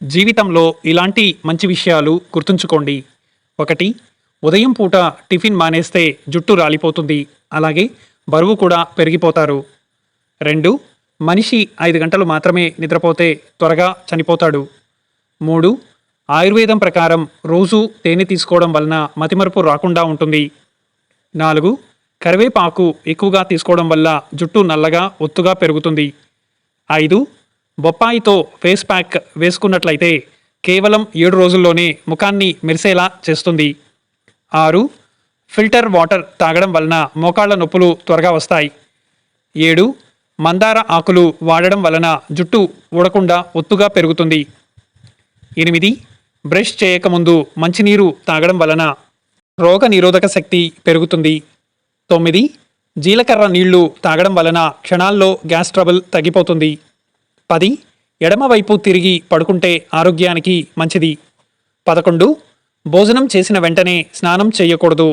జీవితంలో ఇలాంటి మంచి విషయాలు గుర్తుంచుకోండి. 1. ఉదయం పూట టిఫిన్ మానేస్తే జుట్టు రాలిపోతుంది. అలాగే బరువు కూడా పెరిగిపోతారు. 2. మనిషి 5 గంటలు మాత్రమే నిద్రపోతే త్వరగా చనిపోతాడు. 3. ఆయుర్వేదం ప్రకారం రోజు తేనె తీసుకోవడం వలన మతిమరుపు రాకుండా ఉంటుంది. 4. కరివేపాకు ఎక్కువగా తీసుకోవడం వల్ల జుట్టు నల్లగా ఒత్తుగా పెరుగుతుంది. 5. బొప్పాయితో ఫేస్ ప్యాక్ వేసుకున్నట్లయితే కేవలం 7 రోజుల్లోనే ముఖాన్ని మెరిసేలా చేస్తుంది. 6. ఫిల్టర్ వాటర్ తాగడం వలన మోకాళ్ళ నొప్పులు త్వరగా వస్తాయి. 7. మందార ఆకులు వాడడం వలన జుట్టు ఊడకుండా ఒత్తుగా పెరుగుతుంది. 8. బ్రష్ చేయకముందు మంచినీరు తాగడం వలన రోగ నిరోధక శక్తి పెరుగుతుంది. 9. జీలకర్ర నీళ్లు తాగడం వలన క్షణాల్లో గ్యాస్ ట్రబుల్ తగ్గిపోతుంది. 10. ఎడమవైపు తిరిగి పడుకుంటే ఆరోగ్యానికి మంచిది. 11. భోజనం చేసిన వెంటనే స్నానం చేయకూడదు.